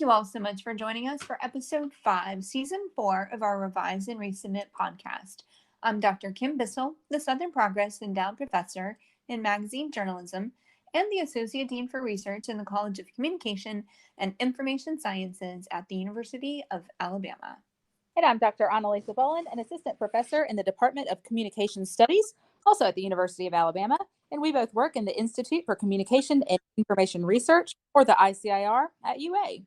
you all so much for joining us for episode 5, season 4 of our Revise and Resubmit podcast. I'm Dr. Kim Bissell, the Southern Progress Endowed Professor in Magazine Journalism and the Associate Dean for Research in the College of Communication and Information Sciences at the University of Alabama. And I'm Dr. Annalisa Bowen, an Assistant Professor in the Department of Communication Studies, also at the University of Alabama. And we both work in the Institute for Communication and Information Research, or the ICIR, at UA.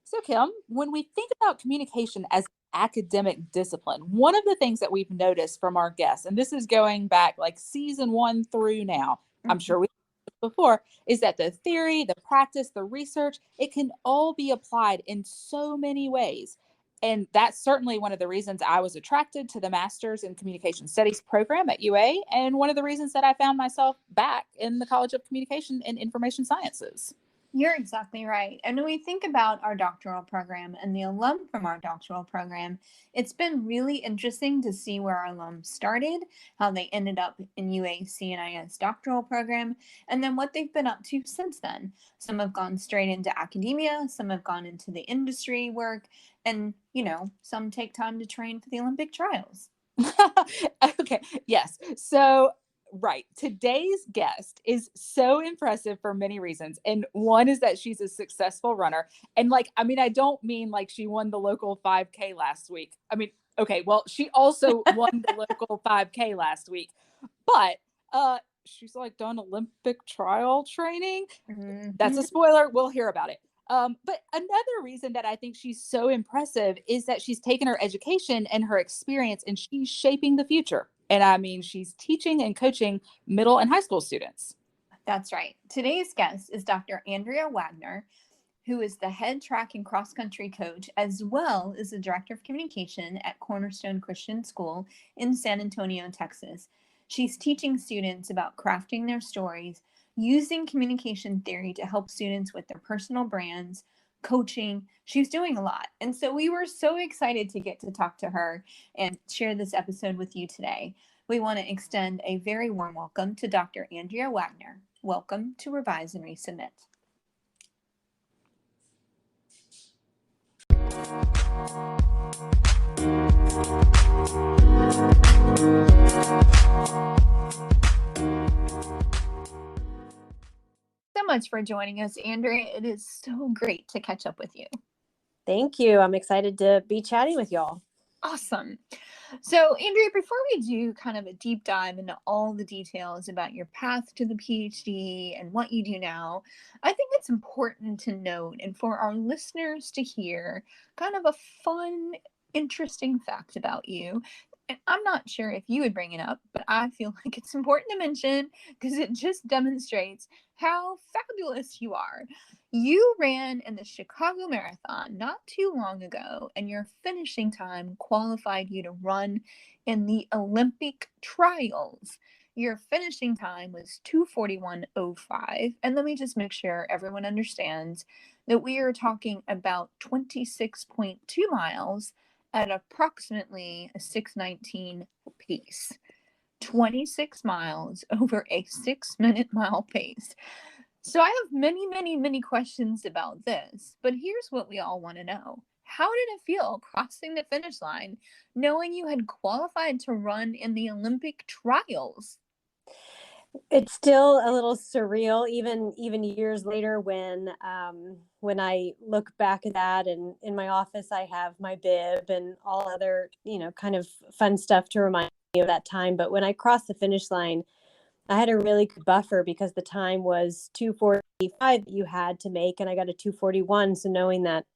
So, Kim, when we think about communication as an academic discipline, one of the things that we've noticed from our guests, and this is going back like season 1 through now, I'm sure we've before, is that the theory, the practice, the research, it can all be applied in so many ways. And that's certainly one of the reasons I was attracted to the Master's in Communication Studies program at UA, and one of the reasons that I found myself back in the College of Communication and Information Sciences. You're exactly right. And when we think about our doctoral program and the alum from our doctoral program, it's been really interesting to see where our alums started, how they ended up in UA CNIS doctoral program, and then what they've been up to since then. Some have gone straight into academia, some have gone into the industry work, and, some take time to train for the Olympic trials. Okay, yes. So, right. Today's guest is so impressive for many reasons. And one is that she's a successful runner. And I don't mean like she won the local 5K last week. She also won the local 5K last week. But she's done Olympic trial training. Mm-hmm. That's a spoiler. We'll hear about it. But another reason that I think she's so impressive is that she's taken her education and her experience and she's shaping the future. And she's teaching and coaching middle and high school students. That's right. Today's guest is Dr. Andrea Wagner, who is the head track and cross country coach, as well as the director of communication at Cornerstone Christian School in San Antonio, Texas. She's teaching students about crafting their stories, using communication theory to help students with their personal brands, coaching. She's doing a lot. And so we were so excited to get to talk to her and share this episode with you today. We want to extend a very warm welcome to Dr. Andrea Wagner. Welcome to Revise and Resubmit. So much for joining us, Andrea. It is so great to catch up with you. Thank you. I'm excited to be chatting with y'all. Awesome. So, Andrea, before we do kind of a deep dive into all the details about your path to the PhD and what you do now, I think it's important to note and for our listeners to hear kind of a fun, interesting fact about you. And I'm not sure if you would bring it up, but I feel like it's important to mention because it just demonstrates how fabulous you are. You ran in the Chicago Marathon not too long ago, and your finishing time qualified you to run in the Olympic trials. Your finishing time was 2:41:05. And let me just make sure everyone understands that we are talking about 26.2 miles at approximately a 6:19 pace. 26 miles over a 6-minute mile pace. So I have many, many, many questions about this, but here's what we all want to know. How did it feel crossing the finish line, knowing you had qualified to run in the Olympic trials? It's still a little surreal, even years later when I look back at that, and in my office I have my bib and all other kind of fun stuff to remind me of that time. But when I crossed the finish line, I had a really good buffer because the time was 2:45 you had to make, and I got a 2:41. So knowing that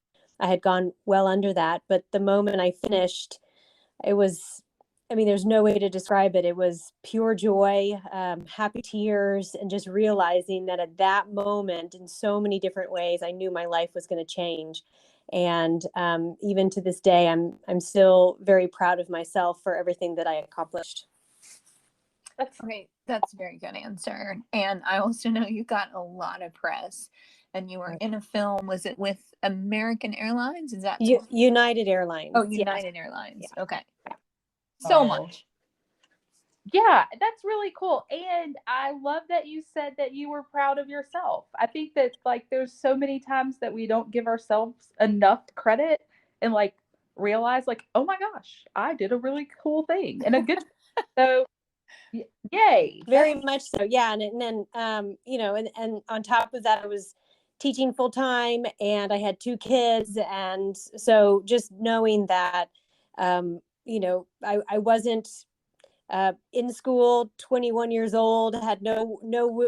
I had gone well under that, but the moment I finished, it was, there's no way to describe it. It was pure joy, happy tears, and just realizing that at that moment, in so many different ways, I knew my life was going to change. And even to this day, I'm still very proud of myself for everything that I accomplished. Okay, that's a very good answer. And I also know you got a lot of press, and you were in a film. Was it with American Airlines? Is that United Airlines? Oh, United Airlines. Yeah. Okay. So much. Yeah, that's really cool. And I love that you said that you were proud of yourself. I think that like there's so many times that we don't give ourselves enough credit and like realize like, oh my gosh, I did a really cool thing and a good so yay. Very much so. Yeah. And then, and on top of that, I was teaching full time and I had two kids. And so just knowing that, I wasn't in school, 21 years old, had no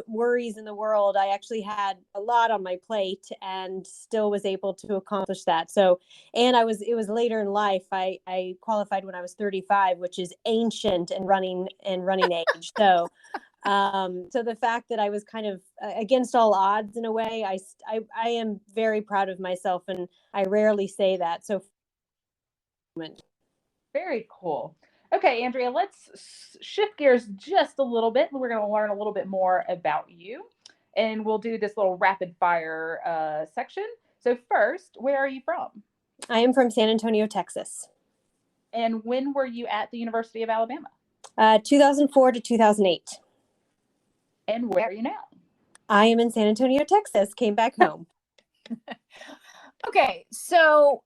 worries in the world. I actually had a lot on my plate and still was able to accomplish that. So, and it was later in life. I qualified when I was 35, which is ancient and running age. So, so the fact that I was kind of against all odds in a way, I am very proud of myself, and I rarely say that. So, very cool. Okay, Andrea, let's shift gears just a little bit. We're going to learn a little bit more about you, and we'll do this little rapid fire section. So first, where are you from? I am from San Antonio, Texas. And when were you at the University of Alabama? 2004 to 2008. And where are you now? I am in San Antonio, Texas. Came back home. Okay, so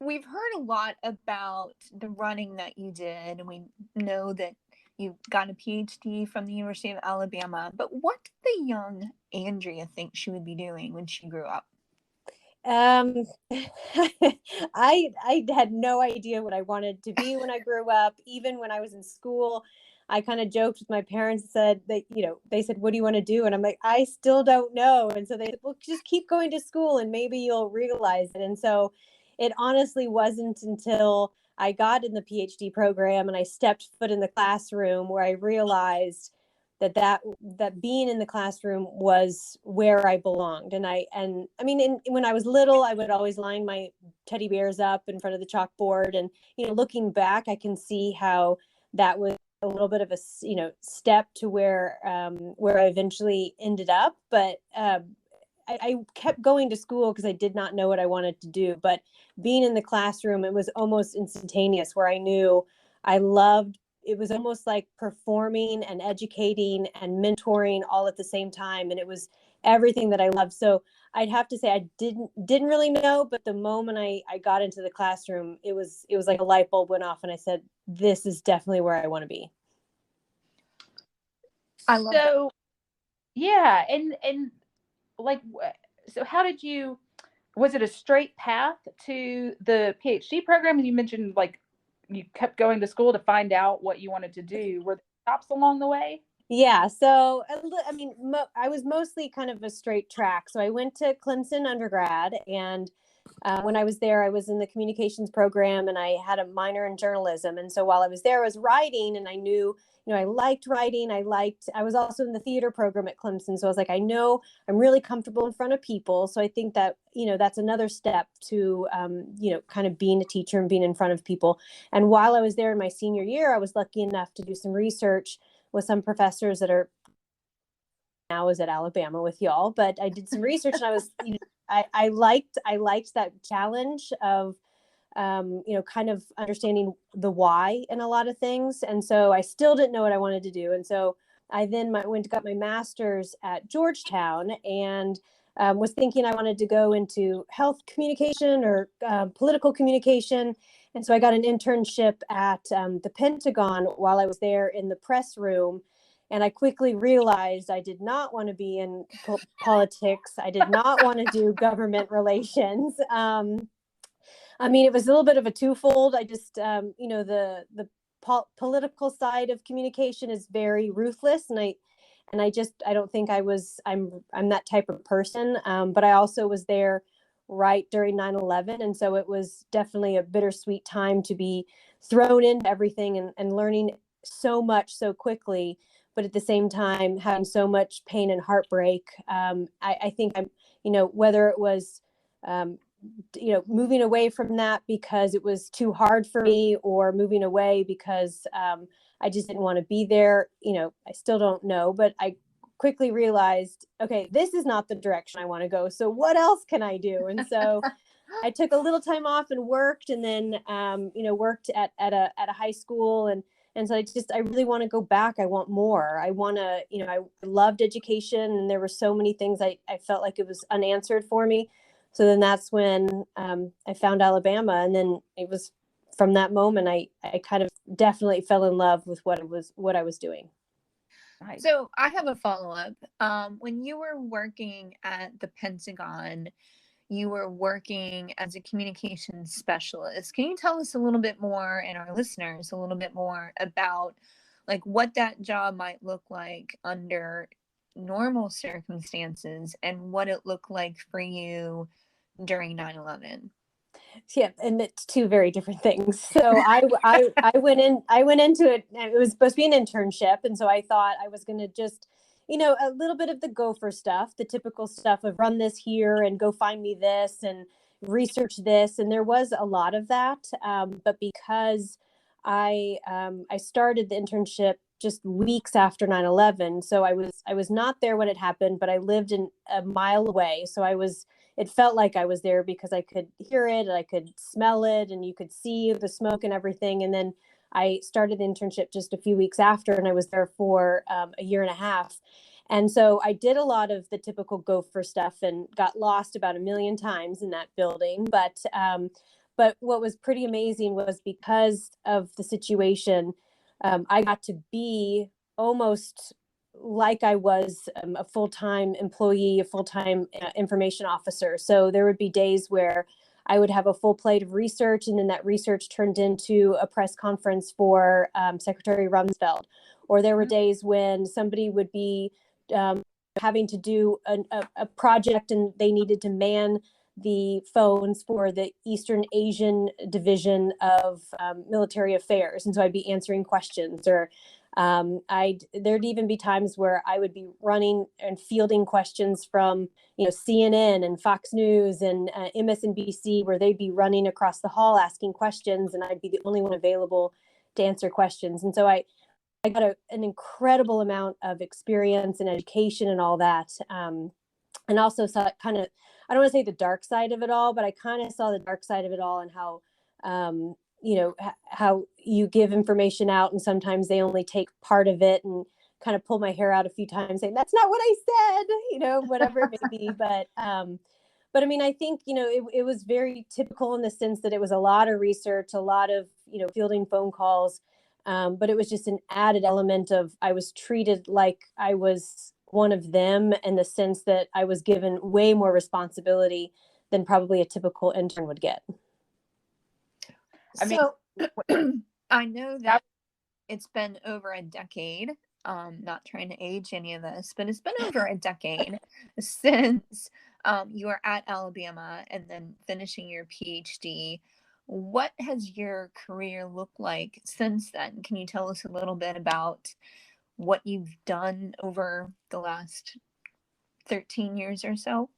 we've heard a lot about the running that you did, and we know that you got a PhD from the University of Alabama. But what did the young Andrea think she would be doing when she grew up? I had no idea what I wanted to be when I grew up. Even when I was in school, I kind of joked with my parents, said that, they said, what do you want to do? And I'm like, I still don't know. And so they said, well, just keep going to school and maybe you'll realize it. And so it honestly wasn't until I got in the PhD program and I stepped foot in the classroom where I realized that being in the classroom was where I belonged. And I mean, when I was little, I would always line my teddy bears up in front of the chalkboard. And, looking back, I can see how that was a little bit of a, step to where I eventually ended up. But I kept going to school because I did not know what I wanted to do. But being in the classroom, it was almost instantaneous where I knew I loved. It was almost like performing and educating and mentoring all at the same time. And it was everything that I loved. So I'd have to say I didn't really know, but the moment I got into the classroom, it was like a light bulb went off and I said, this is definitely where I want to be. I love that. Yeah. And like, so how did you, was it a straight path to the PhD program? And you mentioned like you kept going to school to find out what you wanted to do. Were there stops along the way? Yeah. So, I mean, I was mostly kind of a straight track. So I went to Clemson undergrad, and when I was there, I was in the communications program and I had a minor in journalism. And so while I was there, I was writing, and I knew, I liked writing. I was also in the theater program at Clemson. So I was like, I know I'm really comfortable in front of people. So I think that, that's another step to, kind of being a teacher and being in front of people. And while I was there in my senior year, I was lucky enough to do some research with some professors that are now is at Alabama with y'all, but I did some research and I was, I liked that challenge of, kind of understanding the why in a lot of things. And so I still didn't know what I wanted to do. And so I then got my master's at Georgetown and was thinking I wanted to go into health communication or political communication. And so I got an internship at the Pentagon while I was there in the press room. And I quickly realized I did not want to be in politics. I did not want to do government relations. I mean, it was a little bit of a twofold. I just, the political side of communication is very ruthless, and I don't think I'm that type of person. But I also was there right during 9/11, and so it was definitely a bittersweet time to be thrown into everything and learning so much so quickly, but at the same time having so much pain and heartbreak. I think whether it was moving away from that because it was too hard for me, or moving away because I just didn't want to be there. I still don't know, but I quickly realized, okay, this is not the direction I want to go. So what else can I do? And so I took a little time off and worked, and then worked at a high school, and And so I really want to go back. I want more. I want to, I loved education, and there were so many things I felt like it was unanswered for me. So then that's when I found Alabama. And then it was from that moment, I kind of definitely fell in love with what I was doing. Right. So I have a follow-up. When you were working at the Pentagon, you were working as a communications specialist. Can you tell us a little bit more, and our listeners a little bit more, about like what that job might look like under normal circumstances and what it looked like for you during 9/11? Yeah, and it's two very different things. So I went into it, and it was supposed to be an internship, and so I thought I was going to just, a little bit of the gopher stuff, the typical stuff of run this here and go find me this and research this, and there was a lot of that. But because I started the internship just weeks after 9/11, so I was not there when it happened, but I lived a mile away, so it felt like I was there because I could hear it and I could smell it and you could see the smoke and everything. And then I started the internship just a few weeks after, and I was there for a year and a half. And so I did a lot of the typical gopher stuff and got lost about a million times in that building. But what was pretty amazing was because of the situation, I got to be almost like I was a full-time employee, a full-time information officer. So there would be days where I would have a full plate of research, and then that research turned into a press conference for Secretary Rumsfeld. Or there were days when somebody would be having to do a project, and they needed to man the phones for the Eastern Asian division of military affairs. And so I'd be answering questions, or there'd even be times where I would be running and fielding questions from, CNN and Fox News and MSNBC, where they'd be running across the hall asking questions, and I'd be the only one available to answer questions. And so I got an incredible amount of experience and education and all that. And also saw kind of, I don't want to say the dark side of it all, but I kind of saw the dark side of it all, and how, how you give information out and sometimes they only take part of it, and kind of pull my hair out a few times saying, that's not what I said, whatever it may be. But I mean, I think, it was very typical in the sense that it was a lot of research, a lot of, fielding phone calls. But it was just an added element of, I was treated like I was one of them, in the sense that I was given way more responsibility than probably a typical intern would get. I mean, I know that it's been over a decade. Not trying to age any of this, but it's been over a decade since you were at Alabama and then finishing your PhD. What has your career looked like since then? Can you tell us a little bit about what you've done over the last 13 years or so?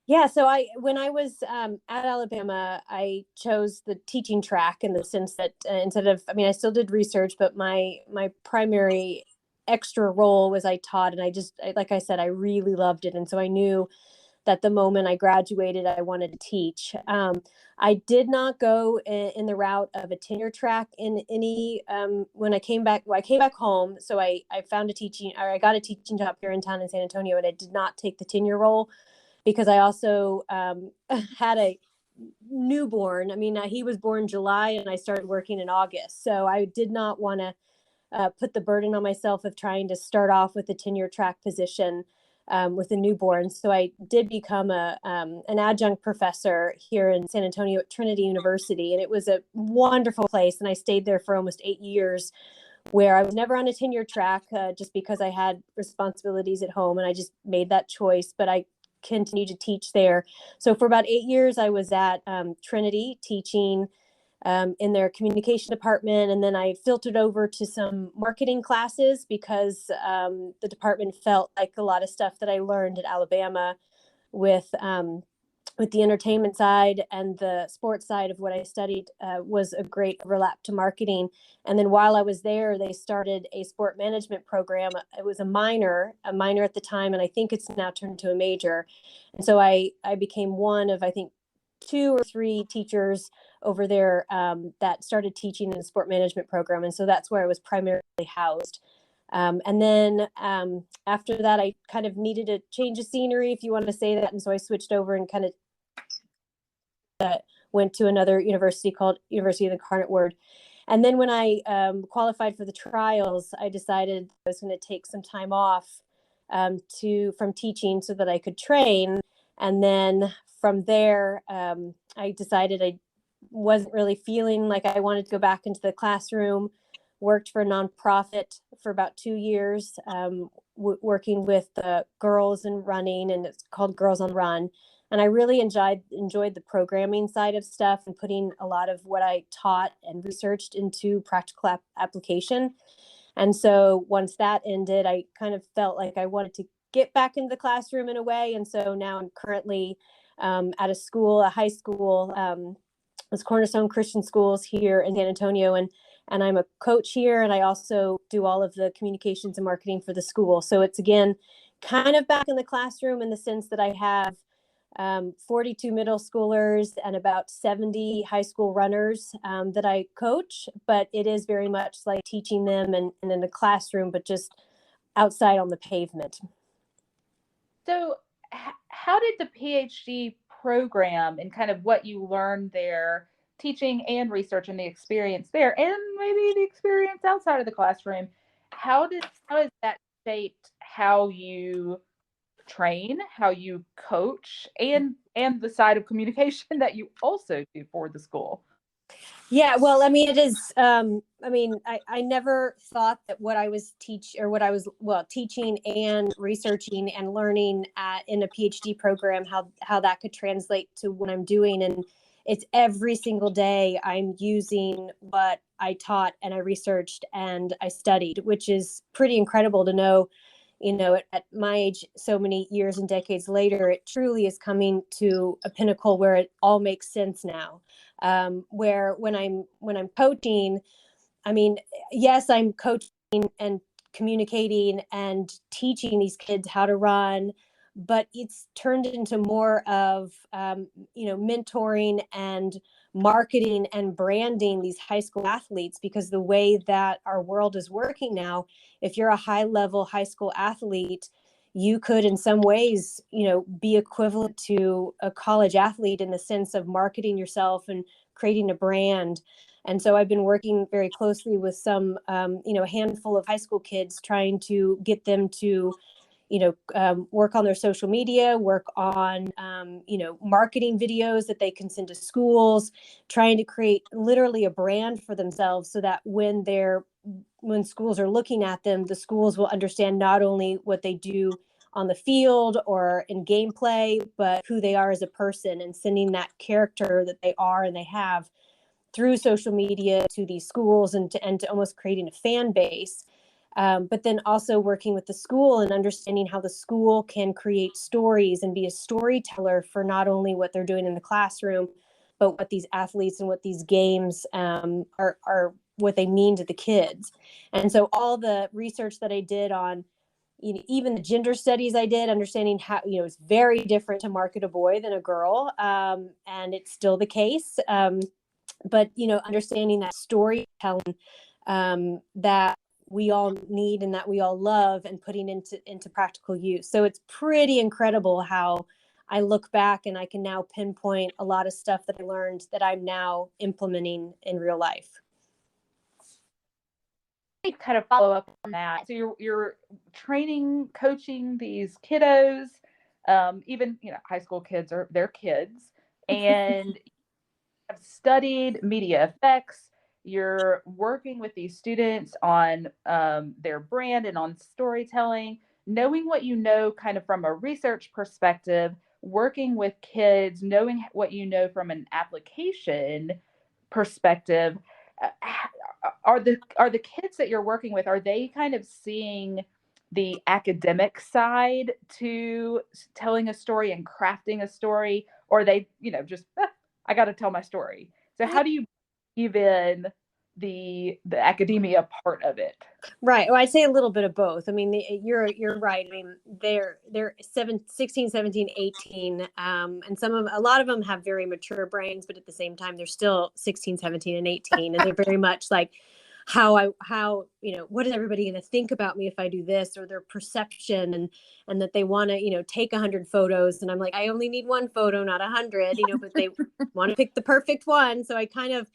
Yeah, so when I was at Alabama, I chose the teaching track, in the sense that instead of, I mean, I still did research, but my primary extra role was I taught, and like I said, I really loved it. And so I knew that the moment I graduated, I wanted to teach. I did not go in the route of a tenure track in any, when I came back, I came back home. So I found I got a teaching job here in town in San Antonio, and I did not take the tenure role because I also had a newborn. I mean, he was born July and I started working in August. So I did not want to put the burden on myself of trying to start off with a tenure track position with a newborn. So I did become an adjunct professor here in San Antonio at Trinity University. And it was a wonderful place. And I stayed there for almost 8 years, where I was never on a tenure track just because I had responsibilities at home. And I just made that choice. But I continued to teach there. So for about 8 years, I was at Trinity teaching in their communication department. And then I filtered over to some marketing classes because the department felt like a lot of stuff that I learned at Alabama with the entertainment side and the sports side of what I studied was a great overlap to marketing. And then while I was there, they started a sport management program. It was a minor at the time, and I think it's now turned to a major. And so I became one of, I think, 2 or 3 teachers over there that started teaching in the sport management program. And so that's where I was primarily housed. And then after that, I kind of needed a change of scenery, if you want to say that. And so I switched over and kind of went to another university called University of the Incarnate Word. And then when I qualified for the trials, I decided I was going to take some time off from teaching so that I could train. And then from there, I decided I wasn't really feeling like I wanted to go back into the classroom. Worked for a nonprofit for about 2 years, working with girls in running, and it's called Girls on Run. And I really enjoyed the programming side of stuff and putting a lot of what I taught and researched into practical application. And so once that ended, I kind of felt like I wanted to get back into the classroom in a way. And so now I'm currently at a high school, it's Cornerstone Christian Schools here in San Antonio. And I'm a coach here, and I also do all of the communications and marketing for the school. So it's, again, kind of back in the classroom in the sense that I have 42 middle schoolers and about 70 high school runners that I coach, but it is very much like teaching them and in the classroom, but just outside on the pavement. So how did the PhD program and kind of what you learned there, teaching and research and the experience there, and maybe the experience outside of the classroom, how has that shaped how you train, how you coach, and the side of communication that you also do for the school? Yeah, well, I mean, it is, I never thought that what I was teaching and researching and learning in a PhD program, how that could translate to what I'm doing. And it's every single day I'm using what I taught and I researched and I studied, which is pretty incredible to know. At my age, so many years and decades later, it truly is coming to a pinnacle where it all makes sense now. Where when I'm coaching, I mean, yes, I'm coaching and communicating and teaching these kids how to run, but it's turned into more of mentoring and marketing and branding these high school athletes, because the way that our world is working now, if you're a high level high school athlete, you could in some ways be equivalent to a college athlete in the sense of marketing yourself and creating a brand. And so I've been working very closely with some a handful of high school kids, trying to get them to work on their social media, work on, marketing videos that they can send to schools, trying to create literally a brand for themselves so that when schools are looking at them, the schools will understand not only what they do on the field or in gameplay, but who they are as a person, and sending that character that they are and they have through social media to these schools and to almost creating a fan base. But then also working with the school and understanding how the school can create stories and be a storyteller for not only what they're doing in the classroom, but what these athletes and what these games are what they mean to the kids. And so all the research that I did on, even the gender studies I did, understanding how, it's very different to market a boy than a girl. And it's still the case. But, understanding that storytelling that we all need and that we all love, and putting into practical use. So it's pretty incredible how I look back and I can now pinpoint a lot of stuff that I learned that I'm now implementing in real life. Kind of follow up on that. So you're training, coaching these kiddos, even high school kids are their kids, and have studied media effects. You're working with these students on their brand and on storytelling, knowing what you know kind of from a research perspective, working with kids, knowing what you know from an application perspective. Are the kids that you're working with, are they kind of seeing the academic side to telling a story and crafting a story, or are they just I got to tell my story? So how do you weave in the academia part of it. Right. Well, I'd say a little bit of both. I mean, you're right. I mean, they're 16, 17, 18. And a lot of them have very mature brains, but at the same time, they're still 16, 17, and 18. And they're very much like how, what is everybody going to think about me if I do this, or their perception, and that they want to, take 100 photos. And I'm like, I only need one photo, not 100, but they want to pick the perfect one. So I kind of,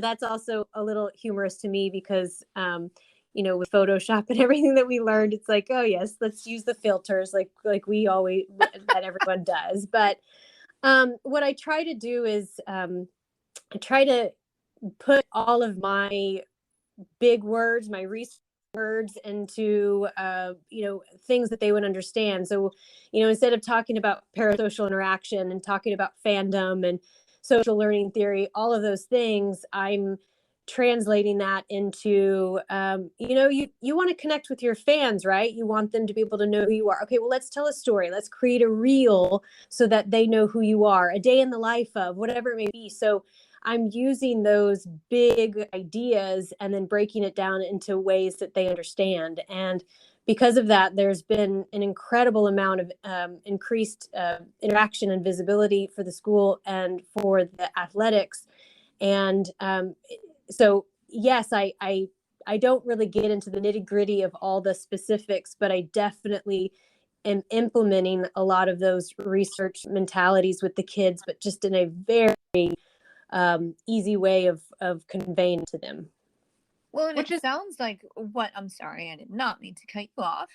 that's also a little humorous to me because, with Photoshop and everything that we learned, it's like, oh yes, let's use the filters like we always, that everyone does. But what I try to do is I try to put all of my big words, my research words into, things that they would understand. So, instead of talking about parasocial interaction and talking about fandom and social learning theory, all of those things, I'm translating that into, you want to connect with your fans, right? You want them to be able to know who you are. Okay, well, let's tell a story. Let's create a reel so that they know who you are, a day in the life of, whatever it may be. So I'm using those big ideas and then breaking it down into ways that they understand. And because of that, there's been an incredible amount of increased interaction and visibility for the school and for the athletics. And so, yes, I don't really get into the nitty gritty of all the specifics, but I definitely am implementing a lot of those research mentalities with the kids, but just in a very easy way of conveying to them. Well, and it sounds like I'm sorry, I did not mean to cut you off.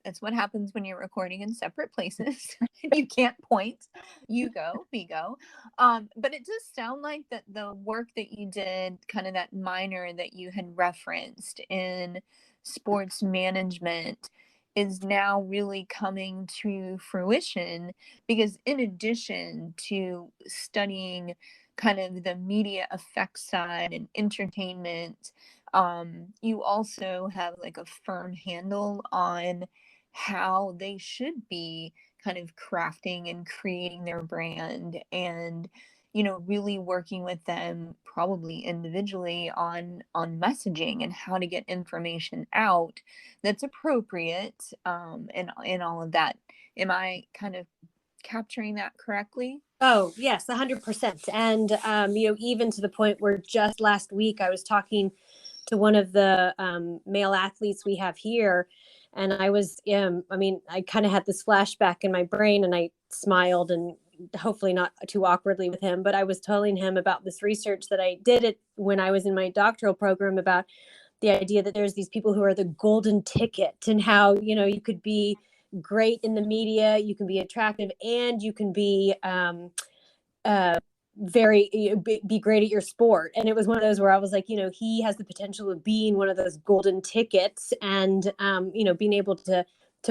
That's what happens when you're recording in separate places. You can't point. You go, we go. But it does sound like that the work that you did, kind of that minor that you had referenced in sports management, is now really coming to fruition, because in addition to studying kind of the media effects side and entertainment, you also have like a firm handle on how they should be kind of crafting and creating their brand, and really working with them probably individually on messaging and how to get information out that's appropriate, and all of that. Am I kind of capturing that correctly? Oh, yes, 100%. And, even to the point where just last week I was talking to one of the male athletes we have here. And I was, I kind of had this flashback in my brain, and I smiled, and hopefully not too awkwardly with him, but I was telling him about this research that I did when I was in my doctoral program, about the idea that there's these people who are the golden ticket, and how, you could be great in the media, you can be attractive, and you can be be great at your sport. And it was one of those where I was like, he has the potential of being one of those golden tickets, and being able to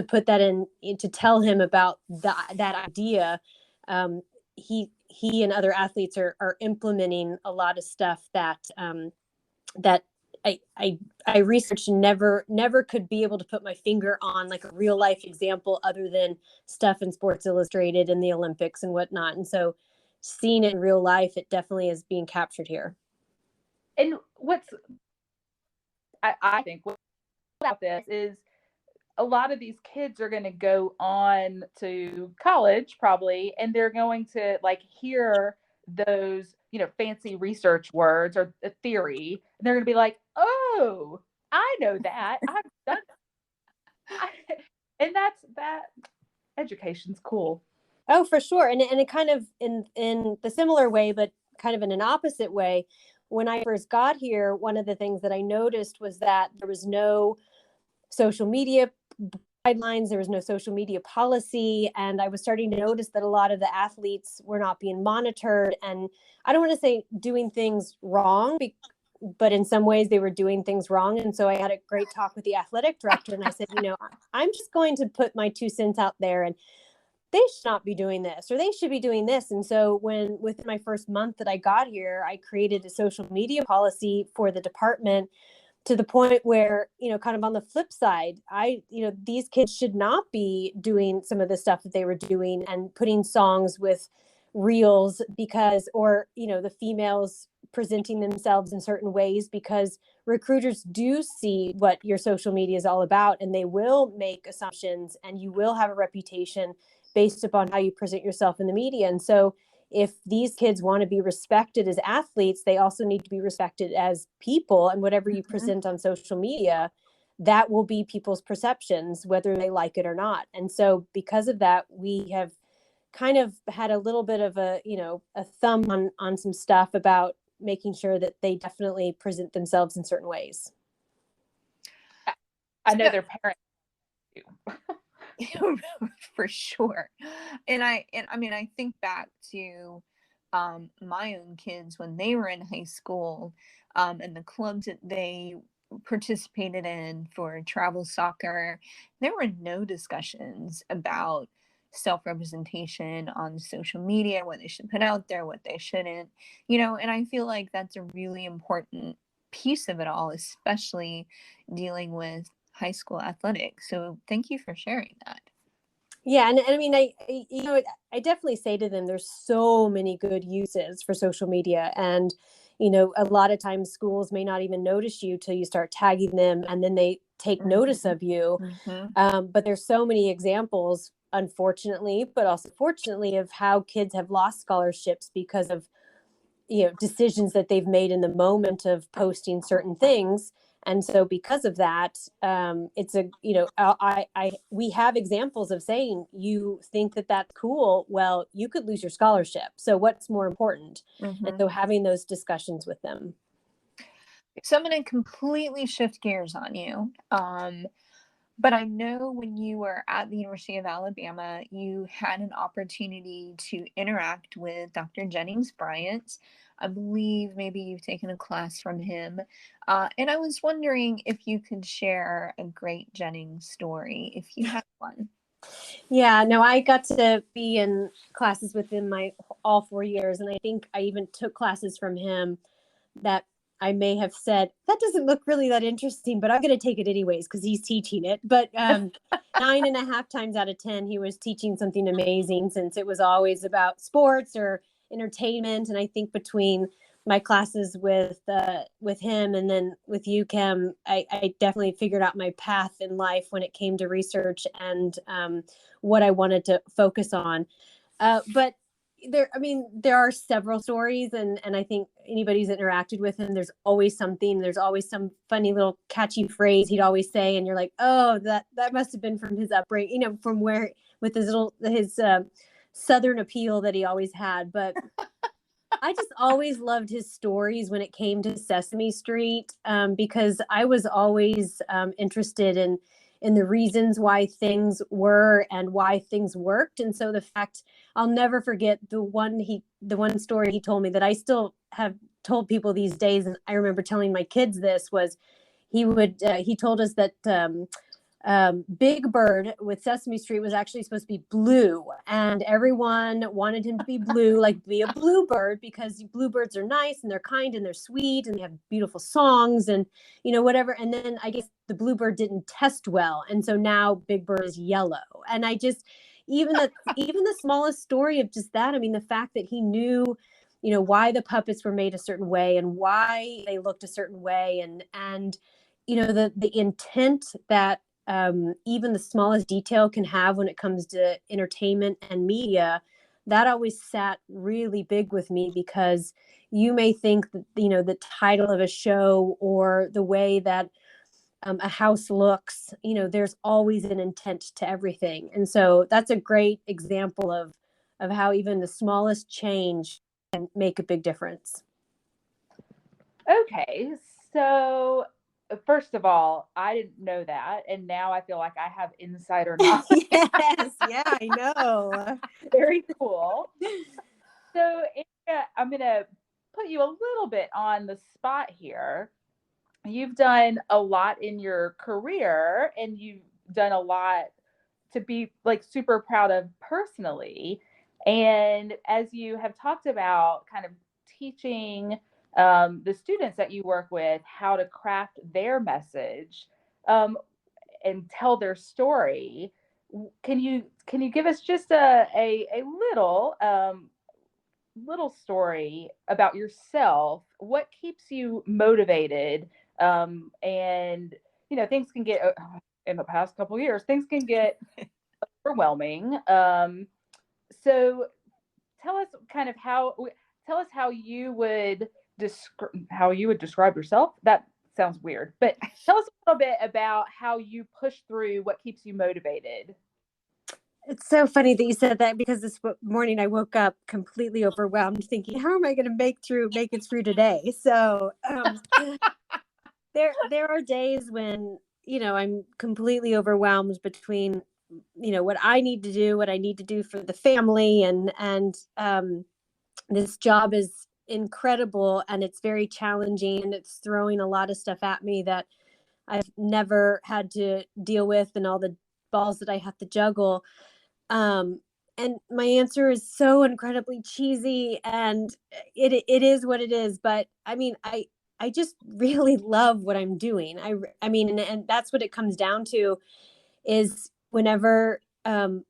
put that in, to tell him about that idea. He and other athletes are implementing a lot of stuff that that I researched, never could be able to put my finger on, like a real life example other than stuff in Sports Illustrated and the Olympics and whatnot. And so seeing it in real life, it definitely is being captured here. And I think what about this is, a lot of these kids are going to go on to college probably, and they're going to hear those, fancy research words or the theory, and they're going to be like, oh, I know that. I've done and that education's cool. Oh, for sure. And it kind of in the similar way, but kind of in an opposite way. When I first got here, one of the things that I noticed was that there was no social media guidelines, there was no social media policy, and I was starting to notice that a lot of the athletes were not being monitored. And I don't want to say doing things wrong, but in some ways they were doing things wrong. And so I had a great talk with the athletic director, and I said, I'm just going to put my 2 cents out there, and they should not be doing this, or they should be doing this. And so within my first month that I got here, I created a social media policy for the department, to the point where, kind of on the flip side, these kids should not be doing some of the stuff that they were doing and putting songs with reels, because, or, the females presenting themselves in certain ways, because recruiters do see what your social media is all about, and they will make assumptions, and you will have a reputation based upon how you present yourself in the media. And so if these kids want to be respected as athletes, they also need to be respected as people, and whatever you present on social media, that will be people's perceptions, whether they like it or not. And so because of that, we have kind of had a little bit of a, a thumb on some stuff about making sure that they definitely present themselves in certain ways. I know their parents do. For sure. And I mean, I think back to my own kids when they were in high school, and the clubs that they participated in for travel soccer. There were no discussions about self-representation on social media, what they should put out there, what they shouldn't, and I feel like that's a really important piece of it all, especially dealing with high school athletics. So thank you for sharing that. Yeah. And I mean, I definitely say to them, there's so many good uses for social media. And, a lot of times schools may not even notice you till you start tagging them, and then they take notice of you. But there's so many examples, unfortunately, but also fortunately, of how kids have lost scholarships because of, decisions that they've made in the moment of posting certain things. And so because of that, it's we have examples of saying, you think that that's cool, well, you could lose your scholarship. So what's more important? And so having those discussions with them. So I'm going to completely shift gears on you. But I know when you were at the University of Alabama, you had an opportunity to interact with Dr. Jennings Bryant. I believe maybe you've taken a class from him. And I was wondering if you could share a great Jennings story, if you have one. Yeah, no, I got to be in classes with him all 4 years. And I think I even took classes from him that I may have said, that doesn't look really that interesting, but I'm going to take it anyways because he's teaching it. But 9.5 times out of 10, he was teaching something amazing, since it was always about sports or entertainment. And I think between my classes with him and then with you, Kim, I definitely figured out my path in life when it came to research and what I wanted to focus on. But there are several stories, and I think anybody who's interacted with him, there's always something. There's always some funny little catchy phrase he'd always say, and you're like, oh, that must have been from his upbringing, from where, with his Southern appeal that he always had. But I just always loved his stories when it came to Sesame Street, because I was always interested in the reasons why things were and why things worked. And so the fact, I'll never forget the one story he told me that I still have told people these days, and I remember telling my kids this, was he told us that Big Bird with Sesame Street was actually supposed to be blue, and everyone wanted him to be blue, like be a bluebird, because bluebirds are nice and they're kind and they're sweet and they have beautiful songs and whatever. And then I guess the bluebird didn't test well, and so now Big Bird is yellow. And I just, even the smallest story of just that, I mean, the fact that he knew why the puppets were made a certain way and why they looked a certain way, and the intent that even the smallest detail can have when it comes to entertainment and media, that always sat really big with me, because you may think that, the title of a show or the way that a house looks, there's always an intent to everything. And so that's a great example of how even the smallest change can make a big difference. Okay, so first of all, I didn't know that, and now I feel like I have insider knowledge. Yes, yeah, I know. Very cool. So, Andrea, I'm going to put you a little bit on the spot here. You've done a lot in your career, and you've done a lot to be like super proud of personally. And as you have talked about kind of teaching the students that you work with how to craft their message and tell their story, can you give us just a little little story about yourself. What keeps you motivated? And things can get in the past couple of years, things can get overwhelming. So tell us how you would describe yourself. That sounds weird, but tell us a little bit about how you push through what keeps you motivated. It's so funny that you said that, because this morning I woke up completely overwhelmed thinking, how am I going to make it through today? So there are days when, I'm completely overwhelmed between, what I need to do, what I need to do for the family. And this job is incredible, and it's very challenging, and it's throwing a lot of stuff at me that I've never had to deal with, and all the balls that I have to juggle. And my answer is so incredibly cheesy, and it is what it is. But I mean, I just really love what I'm doing. I mean, and that's what it comes down to, is whenever, I'll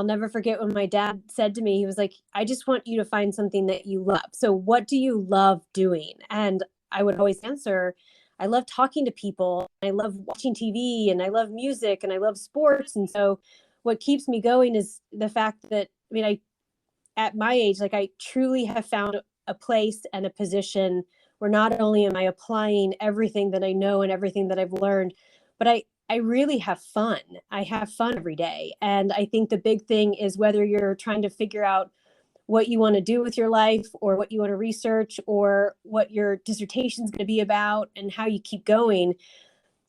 never forget when my dad said to me, he was like, I just want you to find something that you love. So what do you love doing? And I would always answer, I love talking to people. I love watching TV, and I love music, and I love sports. And so what keeps me going is the fact that, at my age, like, I truly have found a place and a position where not only am I applying everything that I know and everything that I've learned, but I really have fun. I have fun every day. And I think the big thing is, whether you're trying to figure out what you want to do with your life, or what you want to research, or what your dissertation is going to be about, and how you keep going,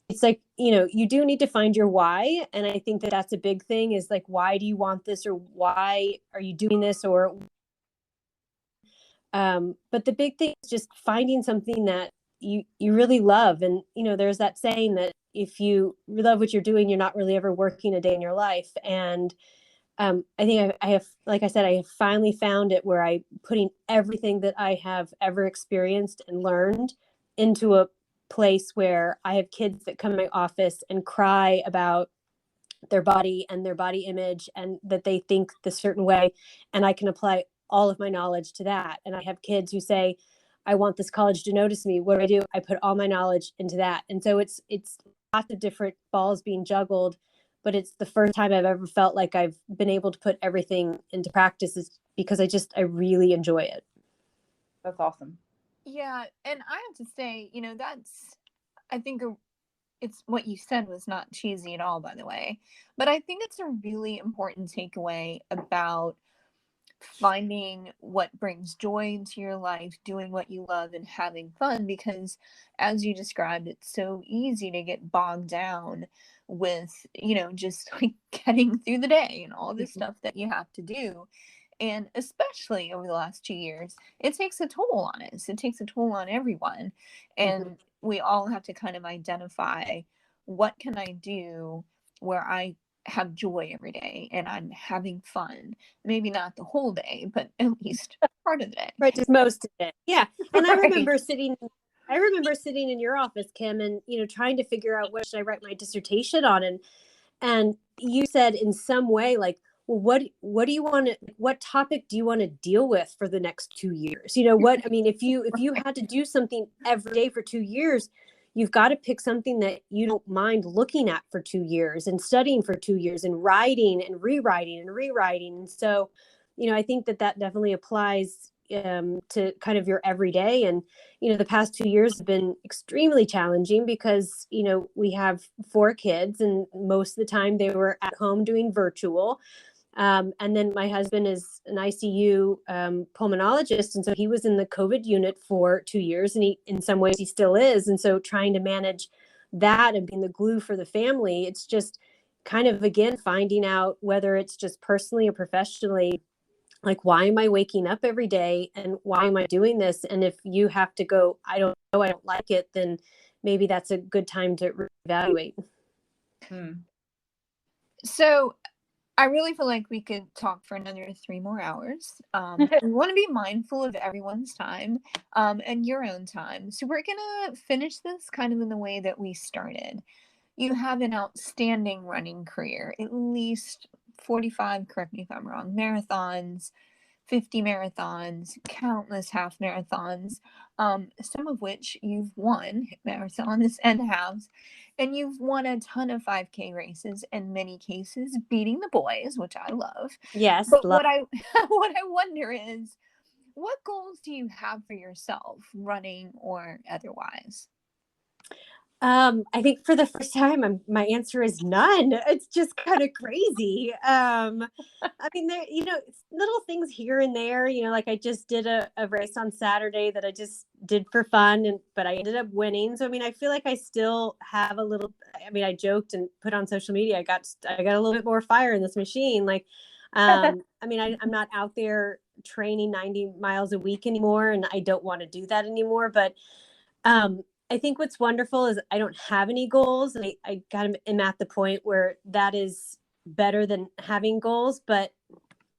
it's like, you do need to find your why. And I think that that's a big thing, is like, why do you want this, or why are you doing this? Or but the big thing is just finding something that you really love. And there's that saying that if you love what you're doing, you're not really ever working a day in your life. And I think I have, like I said, I have finally found it, where I'm putting everything that I have ever experienced and learned into a place where I have kids that come in my office and cry about their body and their body image, and that they think this certain way. And I can apply all of my knowledge to that. And I have kids who say, I want this college to notice me. What do? I put all my knowledge into that. And so it's lots of different balls being juggled, but it's the first time I've ever felt like I've been able to put everything into practice, is because I really enjoy it. That's awesome. Yeah. And I have to say, I think it's what you said was not cheesy at all, by the way, but I think it's a really important takeaway about finding what brings joy into your life, doing what you love, and having fun. Because as you described, it's so easy to get bogged down with, just like getting through the day and all this stuff that you have to do. And especially over the last 2 years, it takes a toll on us. It takes a toll on everyone. And we all have to kind of identify, what can I do where I have joy every day and I'm having fun? Maybe not the whole day, but at least part of the day. Right, just most of it. Yeah. And Right. I remember sitting in your office, Kim, and trying to figure out, what should I write my dissertation on? And you said in some way, like, well, what do you want to, what topic do you want to deal with for the next 2 years? If you had to do something every day for 2 years, you've got to pick something that you don't mind looking at for 2 years, and studying for 2 years, and writing and rewriting and rewriting. And so, I think that definitely applies to kind of your everyday. And the past 2 years have been extremely challenging, because we have 4 kids, and most of the time they were at home doing virtual. And then my husband is an ICU pulmonologist, and so he was in the COVID unit for 2 years, and in some ways he still is. And so trying to manage that and being the glue for the family, it's just kind of, again, finding out whether it's just personally or professionally, like, why am I waking up every day, and why am I doing this? And if you have to go, I don't know, I don't like it, then maybe that's a good time to reevaluate. So I really feel like we could talk for another 3 more hours. We want to be mindful of everyone's time, and your own time. So we're going to finish this kind of in the way that we started. You have an outstanding running career, at least 45, correct me if I'm wrong, marathons, 50 marathons, countless half marathons, some of which you've won, marathons and halves, and you've won a ton of 5K races, in many cases beating the boys, which I love. Yes, But love. what I what I wonder is, what goals do you have for yourself, running or otherwise? I think for the first time, my answer is none. It's just kind of crazy. I mean, there, it's little things here and there, like I just did a race on Saturday that I just did for fun, but I ended up winning. So, I mean, I feel like I still have a little, I mean, I joked and put on social media, I got a little bit more fire in this machine. Like, I mean, I'm not out there training 90 miles a week anymore, and I don't want to do that anymore. But, I think what's wonderful is I don't have any goals, and I kind of am at the point where that is better than having goals. But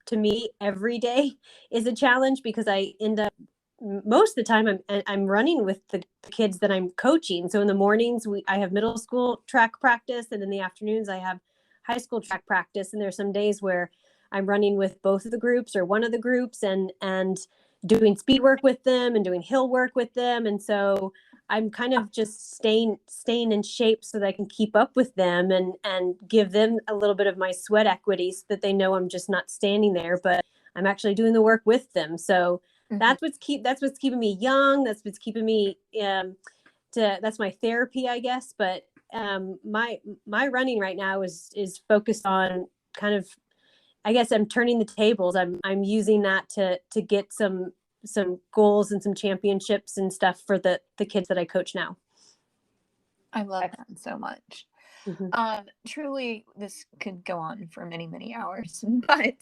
to me, every day is a challenge, because I end up most of the time I'm running with the kids that I'm coaching. So in the mornings I have middle school track practice, and in the afternoons I have high school track practice. And there's some days where I'm running with both of the groups or one of the groups, and doing speed work with them and doing hill work with them. And so I'm kind of just staying in shape so that I can keep up with them, and give them a little bit of my sweat equity, so that they know I'm just not standing there, but I'm actually doing the work with them. So that's what's keeping me young. That's what's keeping me that's my therapy, I guess. But my running right now is focused on kind of, I guess I'm turning the tables. I'm using that to get some goals and some championships and stuff for the kids that I coach now. I love that so much. Mm-hmm. Truly, this could go on for many, many hours, but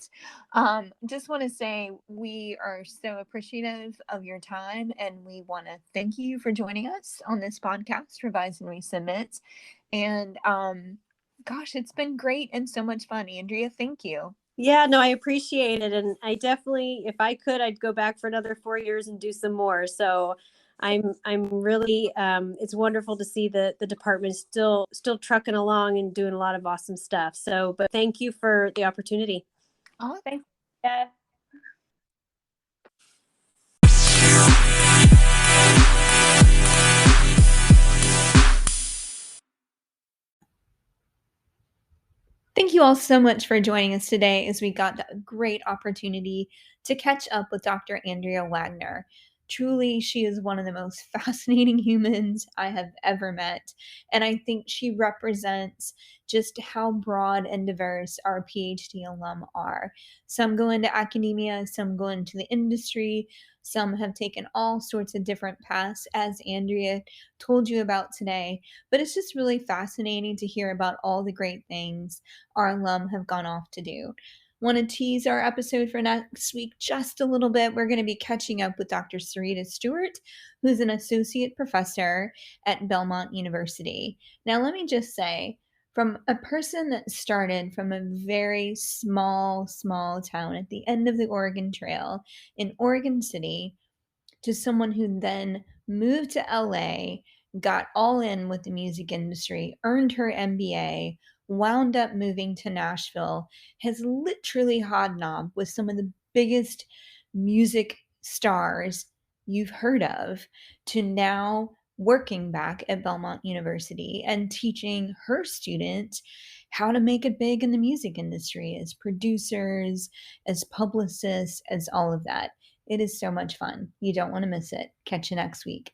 just want to say we are so appreciative of your time, and we want to thank you for joining us on this podcast, Revise and Resubmit. And gosh, it's been great and so much fun. Andrea, thank you. Yeah, no, I appreciate it. And I definitely, if I could, I'd go back for another 4 years and do some more. So I'm really, it's wonderful to see the department is still trucking along and doing a lot of awesome stuff. So, but thank you for the opportunity. Oh, Thanks. Yeah. thank you all so much for joining us today, as we got a great opportunity to catch up with Dr. Andrea Wagner. Truly, she is one of the most fascinating humans I have ever met. And I think she represents just how broad and diverse our PhD alum are. Some go into academia, some go into the industry, some have taken all sorts of different paths, as Andrea told you about today. But it's just really fascinating to hear about all the great things our alum have gone off to do. Want to tease our episode for next week just a little bit? We're going to be catching up with Dr. Sarita Stewart, who's an associate professor at Belmont University. Now, let me just say, from a person that started from a very small town at the end of the Oregon Trail in Oregon City, to someone who then moved to LA, got all in with the music industry, earned her MBA, wound up moving to Nashville, has literally hobnobbed with some of the biggest music stars you've heard of, to now working back at Belmont University and teaching her students how to make it big in the music industry as producers, as publicists, as all of that. It is so much fun. You don't want to miss it. Catch you next week.